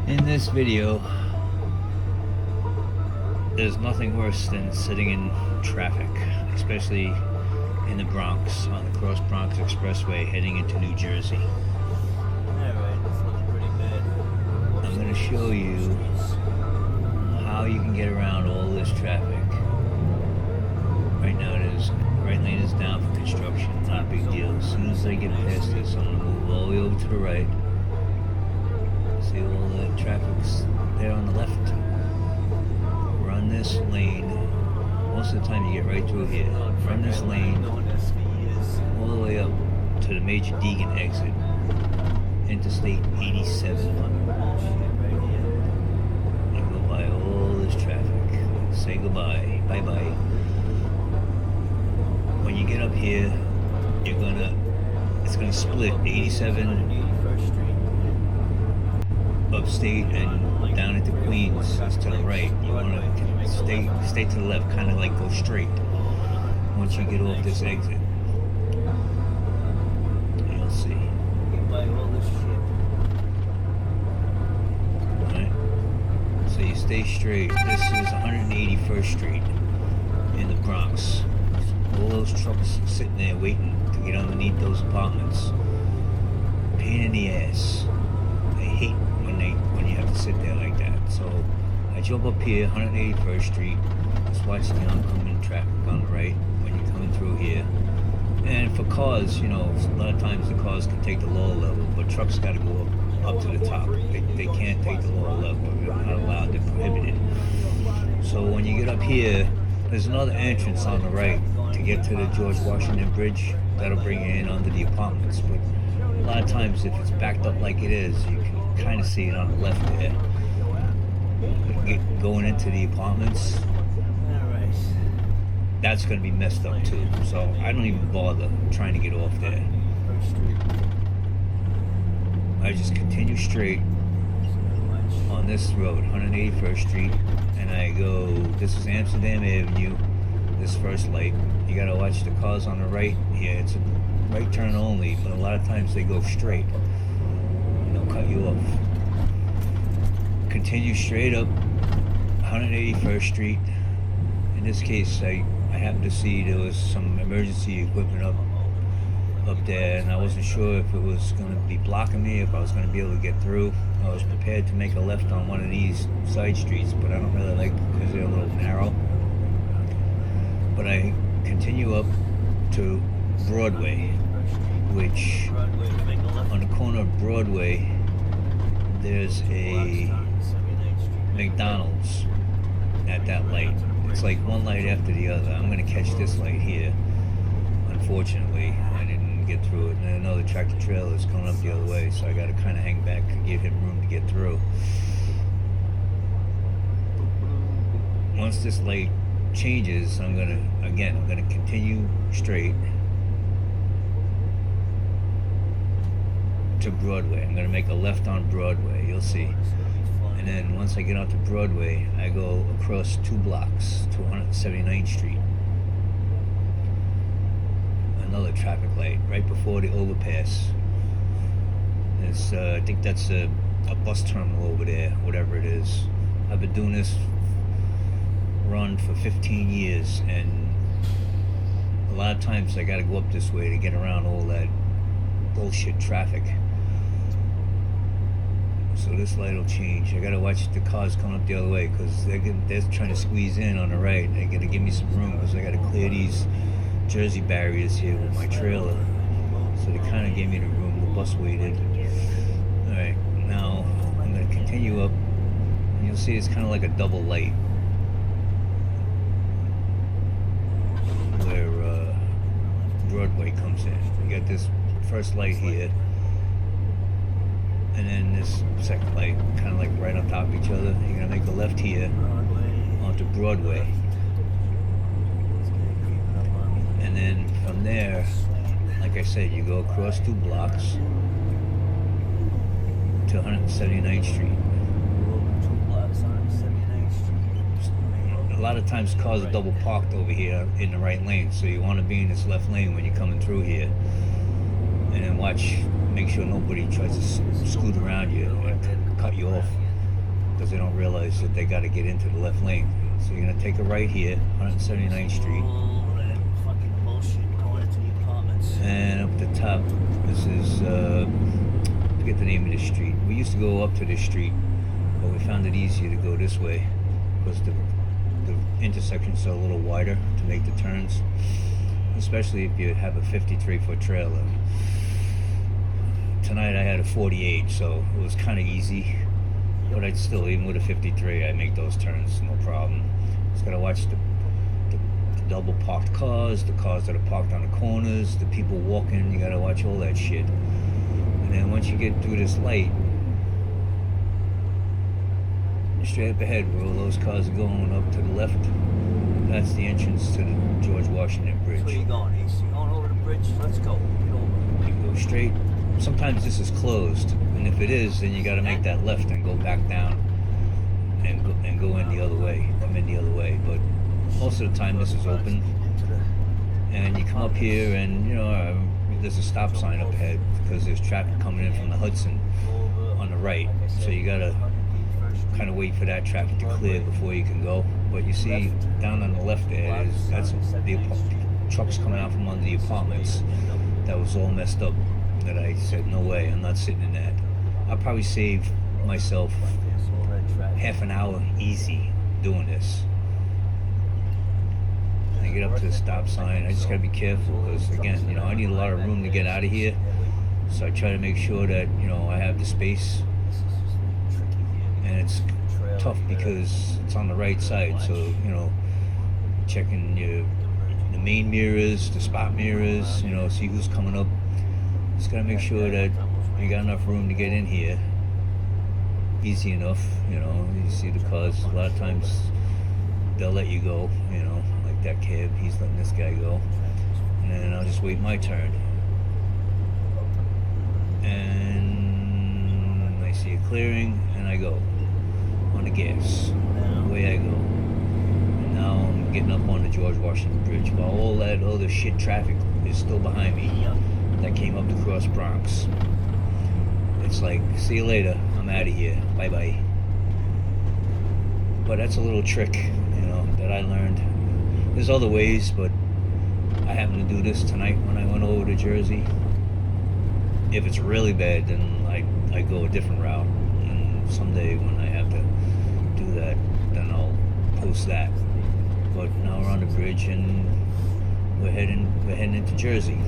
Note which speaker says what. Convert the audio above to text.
Speaker 1: In this video, there's nothing worse than sitting in traffic, especially in the Bronx, on the Cross Bronx Expressway heading into New Jersey.
Speaker 2: Alright, this looks pretty bad.
Speaker 1: I'm going to show you how you can get around all this traffic. Right now it is, right lane is down for construction, not a big deal. As soon as I get past this, I'm going to move all the way over to the right. See all the traffic's there on the left. Run this lane. Most of the time you get right through here. Run this lane all the way up to the major Deegan exit. Interstate 87. And go by all this traffic. Say goodbye. Bye-bye. When you get up here, it's gonna split 87 upstate and down into Queens is to the right. You want to stay to the left, kind of like go straight once you get off this exit. You'll see. Alright, so you stay straight. This is 181st Street in the Bronx. All those trucks sitting there waiting to get underneath those apartments. Pain in the ass. I hate when you have to sit there like that. So I jump up here, 181st Street, just watch the oncoming traffic on the right when you're coming through here. And for cars, you know, a lot of times the cars can take the lower level, but trucks got to go up to the top. They can't take the lower level. They're not allowed, they're prohibited. So when you get up here, there's another entrance on the right to get to the George Washington Bridge. That'll bring you in under the apartments. But a lot of times if it's backed up like it is, you can kind of see it on the left there. Going into the apartments, that's going to be messed up too. So I don't even bother trying to get off there. I just continue straight on this road, 181st Street, and I go, this is Amsterdam Avenue, this first light. You got to watch the cars on the right here. It's a right turn only, but a lot of times they go straight. They'll cut you off. Continue straight up 181st Street. In this case, I happened to see there was some emergency equipment up there, and I wasn't sure if it was going to be blocking me, if I was going to be able to get through. I was prepared to make a left on one of these side streets, but I don't really like because they're a little narrow. But I continue up to Broadway, which on the corner of Broadway there's a McDonald's at that light. It's like one light after the other. I'm going to catch this light here. Unfortunately, I didn't get through it. And another tractor trailer is coming up the other way, so I got to kind of hang back and give him room to get through. Once this light changes, I'm going to continue straight to Broadway. I'm going to make a left on Broadway. You'll see. And then once I get out to Broadway, I go across 2 blocks to 179th Street. Another traffic light right before the overpass. It's, I think that's a bus terminal over there, whatever it is. I've been doing this run for 15 years, and a lot of times I got to go up this way to get around all that bullshit traffic. So this light will change. I gotta watch the cars coming up the other way because they're trying to squeeze in on the right. They gotta give me some room because I gotta clear these Jersey barriers here with my trailer. So they kind of gave me the room. The bus waited. Alright, now I'm gonna continue up. And you'll see it's kind of like a double light where Broadway comes in. You got this first light here, and then this second light, kind of like right on top of each other. You're gonna make a left here onto Broadway, and then from there, like I said, you go across 2 blocks to 179th Street. A lot of times cars are double parked over here in the right lane, so you want to be in this left lane when you're coming through here, and then watch, make sure nobody tries to scoot around you and cut you off. because they don't realize that they got to get into the left lane. So you're gonna take a right here, 179th Street,
Speaker 2: Oh, that fucking bullshit going into the apartments.
Speaker 1: and up the top, this is I forget the name of the street. We used to go up to this street, but we found it easier to go this way because the intersections are a little wider to make the turns, especially if you have a 53-foot trailer. Tonight I had a 48, so it was kind of easy, but I'd still, even with a 53, I make those turns no problem. Just gotta watch the double parked cars, the cars that are parked on the corners, the people walking. You gotta watch all that shit. And then once you get through this light, straight up ahead where all those cars are going up to the left, that's the entrance to the George Washington Bridge.
Speaker 2: Where you going, Ace? You going over the bridge? Let's go. Get over.
Speaker 1: You can go straight. Sometimes this is closed, and if it is, then you got to make that left and go back down and go in the other way, come in the other way. But most of the time this is open, and you come up here, and you know there's a stop sign up ahead because there's traffic coming in from the Hudson on the right, so you got to kind of wait for that traffic to clear before you can go. But you see down on the left there, that's the trucks coming out from under the apartments. That was all messed up. That I said, no way, I'm not sitting in that. I'll probably save myself half an hour easy doing this. And I get up to the stop sign. I just gotta be careful because, again, you know, I need a lot of room to get out of here. So I try to make sure that, you know, I have the space. And it's tough because it's on the right side. So, you know, checking the main mirrors, the spot mirrors, you know, see who's coming up. Just gotta make sure that you got enough room to get in here. Easy enough, you know. You see the cars, a lot of times they'll let you go, you know, like that cab, he's letting this guy go. And then I'll just wait my turn. And I see a clearing, and I go on the gas. Away I go. And now I'm getting up on the George Washington Bridge while all that other shit traffic is still behind me. That came up the Cross Bronx. It's like, see you later, I'm out of here, bye bye. But that's a little trick, you know, that I learned. There's other ways, but I happened to do this tonight when I went over to Jersey. If it's really bad, then I go a different route. And someday when I have to do that, then I'll post that. But now we're on the bridge and we're heading into Jersey.